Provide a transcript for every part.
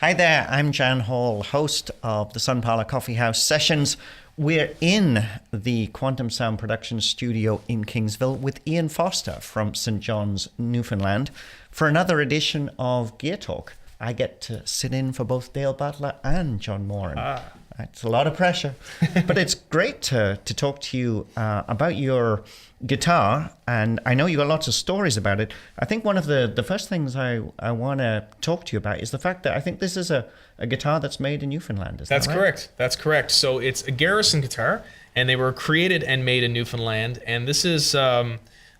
Hi there, I'm Jan Hall, host of the Parlour Coffee House Sessions. We're in the Quantum Sound Production Studio in Kingsville with Ian Foster from St. John's, Newfoundland, for another edition of Gear Talk. I get to sit in for both Dale Butler and John Moran. It's a lot of pressure, but it's great to talk to you about your guitar, and I know you got lots of stories about it. I think one of the first things I want to talk to you about is the fact that I think this is a guitar that's made in Newfoundland. Is That's that right? correct. That's correct. So it's a Garrison guitar, and they were created and made in Newfoundland. And this is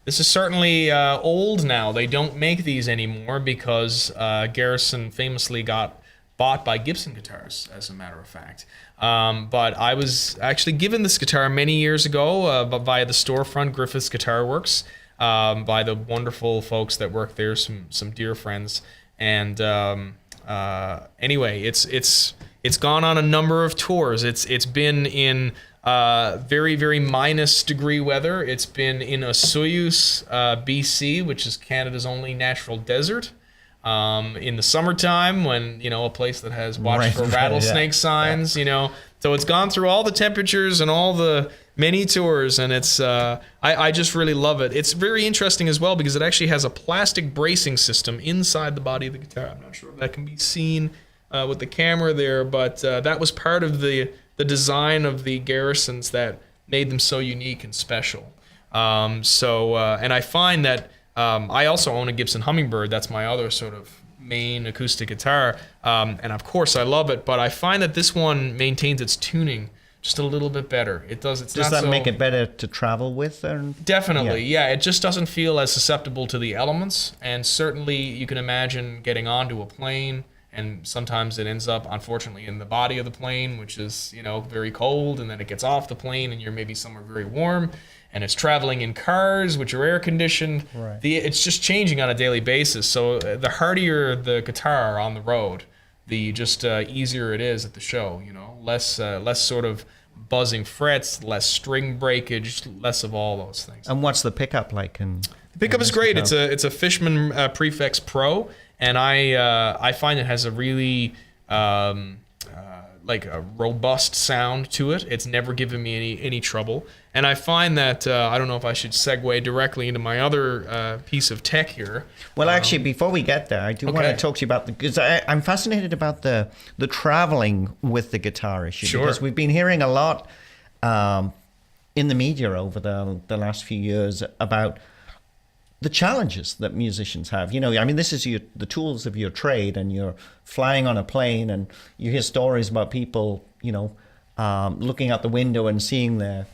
certainly old now. They don't make these anymore because Garrison famously got bought by Gibson Guitars, as a matter of fact. But I was actually given this guitar many years ago via the storefront, Griffith's Guitar Works, by the wonderful folks that work there, some dear friends. And anyway, it's gone on a number of tours. It's been in very, very minus degree weather. It's been in Osoyoos, BC, which is Canada's only natural desert. In the summertime, when a place that has watched for rattlesnake signs, so it's gone through all the temperatures and all the many tours, and it's I just really love it. It's very interesting as well because it actually has a plastic bracing system inside the body of the guitar. I'm not sure if that can be seen with the camera there, but that was part of the design of the Garrisons that made them so unique and special. And I find that I also own a Gibson Hummingbird. That's my other sort of main acoustic guitar. And of course I love it, but I find that this one maintains its tuning just a little bit better. It does. Does that make it better to travel with? Definitely, yeah. It just doesn't feel as susceptible to the elements. And certainly you can imagine getting onto a plane, and sometimes it ends up, unfortunately, in the body of the plane, which is, very cold, and then it gets off the plane and you're maybe somewhere very warm. And it's traveling in cars, which are air conditioned. Right. It's just changing on a daily basis. So the hardier the guitar on the road, the just easier it is at the show. Less sort of buzzing frets, less string breakage, less of all those things. And what's the pickup like? The pickup is great. Guitar? It's a Fishman Prefix Pro, and I find it has a really like a robust sound to it. It's never given me any trouble. And I find that, I don't know if I should segue directly into my other piece of tech here. Well, actually, before we get there, I do want to talk to you about because I'm fascinated about the traveling with the guitar issue. Sure. Because we've been hearing a lot in the media over the last few years about the challenges that musicians have. This is the tools of your trade, and you're flying on a plane, and you hear stories about people, looking out the window and seeing their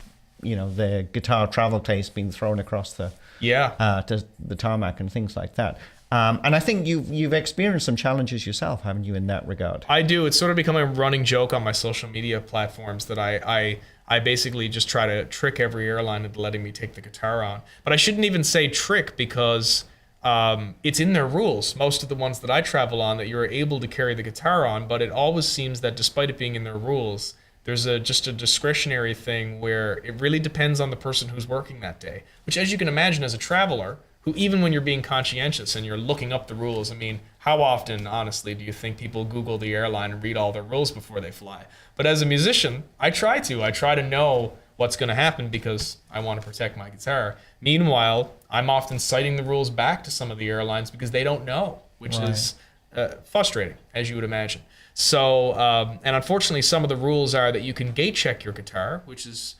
guitar travel case being thrown across the to the tarmac and things like that. And I think you've experienced some challenges yourself, haven't you, in that regard? I do. It's sort of become a running joke on my social media platforms that I basically just try to trick every airline into letting me take the guitar on. But I shouldn't even say trick because it's in their rules. Most of the ones that I travel on that you're able to carry the guitar on, but it always seems that despite it being in their rules, there's just a discretionary thing where it really depends on the person who's working that day. Which, as you can imagine, as a traveler, who even when you're being conscientious and you're looking up the rules, how often, honestly, do you think people Google the airline and read all their rules before they fly? But as a musician, I try to know what's going to happen because I want to protect my guitar. Meanwhile, I'm often citing the rules back to some of the airlines because they don't know, which is frustrating, as you would imagine. So, and unfortunately, some of the rules are that you can gate check your guitar, which is,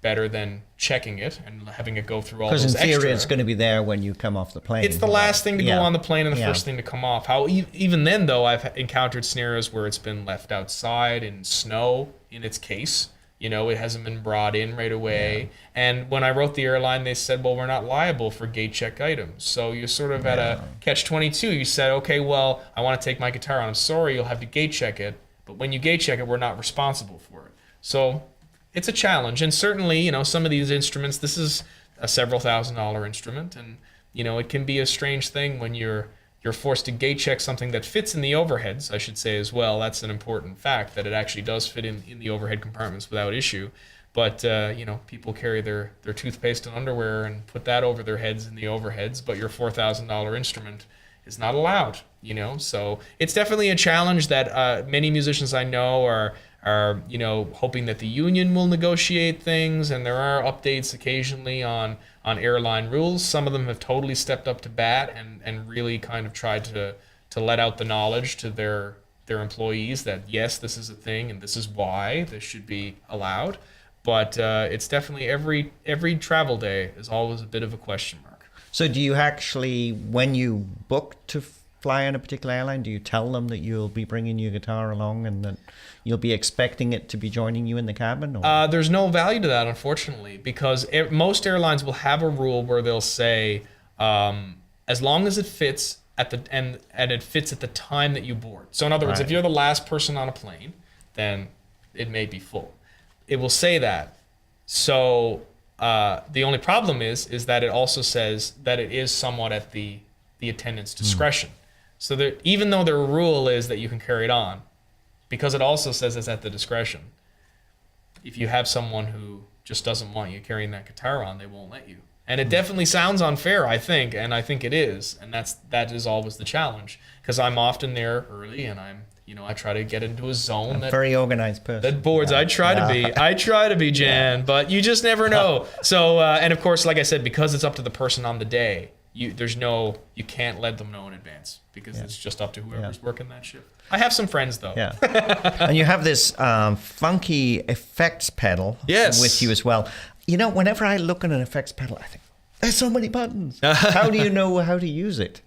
better than checking it and having it go through all those extra. Because in theory, it's going to be there when you come off the plane. It's the last thing to go on the plane and the first thing to come off. Even then, though, I've encountered scenarios where it's been left outside in snow in its case. It hasn't been brought in right away. Yeah. And when I wrote the airline, they said, well, we're not liable for gate check items. So you're sort of at a catch-22. You said, okay, well, I want to take my guitar on. I'm sorry, you'll have to gate check it. But when you gate check it, we're not responsible for it. So it's a challenge. And certainly, some of these instruments, this is a several $1,000 instrument. And, it can be a strange thing when you're forced to gate check something that fits in the overheads, I should say as well. That's an important fact, that it actually does fit in the overhead compartments without issue. But, people carry their toothpaste and underwear and put that over their heads in the overheads. But your $4,000 instrument, is not allowed, you know. So it's definitely a challenge that many musicians I know are you know, hoping that the union will negotiate things, and there are updates occasionally on airline rules. Some of them have totally stepped up to bat and really kind of tried to let out the knowledge to their employees that yes, this is a thing and this is why this should be allowed. But it's definitely every travel day is always a bit of a question mark. So do you actually, when you book to fly on a particular airline, do you tell them that you'll be bringing your guitar along and that you'll be expecting it to be joining you in the cabin? Or? There's no value to that, unfortunately, because most airlines will have a rule where they'll say, as long as it fits at the and it fits at the time that you board. So in other words, if you're the last person on a plane, then it may be full. It will say that. So the only problem is that it also says that it is somewhat at the attendant's discretion. So that even though their rule is that you can carry it on, because it also says it's at the discretion, if you have someone who just doesn't want you carrying that guitar on, they won't let you. And it definitely sounds unfair, I think, and I think it is, and that is always the challenge, because I'm often there early, and I try to get into a zone that very organized person. That boards. I try to be, Jan, but you just never know. So, and of course, like I said, because it's up to the person on the day, you can't let them know in advance because it's just up to whoever's working that shift. I have some friends though. Yeah, and you have this funky effects pedal with you as well. You know, whenever I look at an effects pedal, I think, there's so many buttons. How do you know how to use it?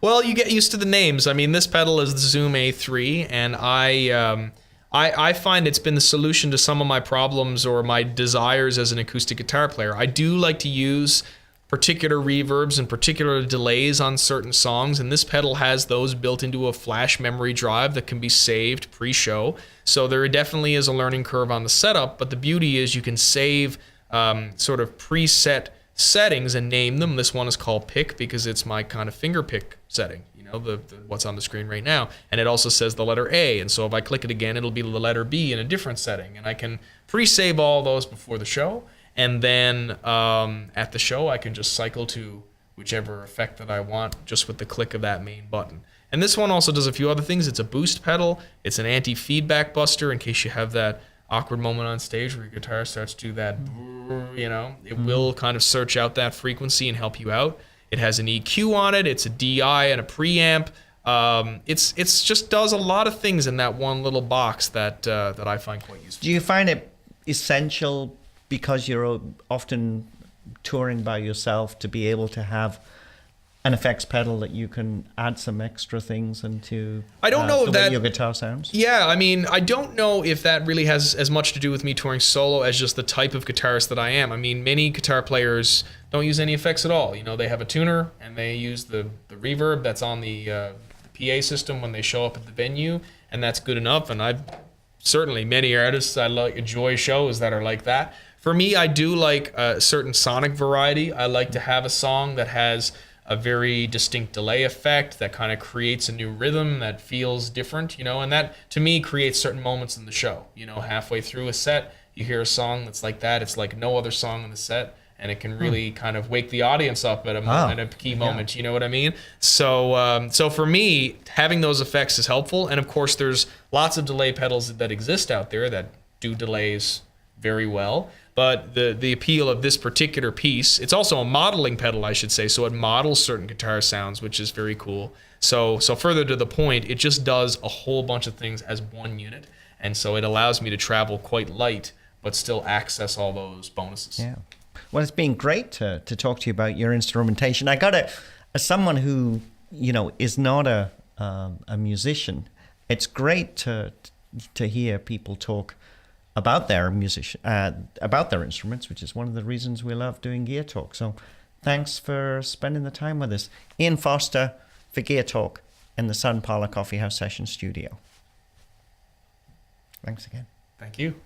Well, you get used to the names. I mean, this pedal is the Zoom A3, and I find it's been the solution to some of my problems or my desires as an acoustic guitar player. I do like to use particular reverbs and particular delays on certain songs, and this pedal has those built into a flash memory drive that can be saved pre-show. So there definitely is a learning curve on the setup, but the beauty is you can save sort of preset settings and name them. This one is called pick because it's my kind of finger pick setting, you know, the what's on the screen right now. And it also says the letter A, and so if I click it again, it'll be the letter B in a different setting. And I can pre-save all those before the show. And then at the show, I can just cycle to whichever effect that I want just with the click of that main button. And this one also does a few other things. It's a boost pedal. It's an anti-feedback buster in case you have that awkward moment on stage where your guitar starts to do that, you know. It will kind of search out that frequency and help you out. It has an EQ on it. It's a DI and a preamp. It's just does a lot of things in that one little box that I find quite useful. Do you find it essential, because you're often touring by yourself, to be able to have an effects pedal that you can add some extra things into? I don't know the that way your guitar sounds. Yeah, I mean, I don't know if that really has as much to do with me touring solo as just the type of guitarist that I am. I mean, many guitar players don't use any effects at all. You know, they have a tuner and they use the reverb that's on the PA system when they show up at the venue, and that's good enough. And I've certainly many artists I enjoy shows that are like that. For me, I do like a certain sonic variety. I like to have a song that has a very distinct delay effect that kind of creates a new rhythm that feels different, you know, and that to me creates certain moments in the show. You know, halfway through a set, you hear a song that's like that. It's like no other song in the set, and it can really kind of wake the audience up at a key moment. You know what I mean? So, so for me, having those effects is helpful. And of course, there's lots of delay pedals that exist out there that do delays very well. But the appeal of this particular piece, it's also a modeling pedal, I should say, so it models certain guitar sounds, which is very cool. So further to the point, it just does a whole bunch of things as one unit, and so it allows me to travel quite light, but still access all those bonuses. Yeah. Well, it's been great to talk to you about your instrumentation. I got as someone who, you know, is not a musician, it's great to hear people talk about their about their instruments, which is one of the reasons we love doing Gear Talk. So thanks for spending the time with us. Ian Foster for Gear Talk in the Sun Parlour Coffee House Session Studio. Thanks again. Thank you.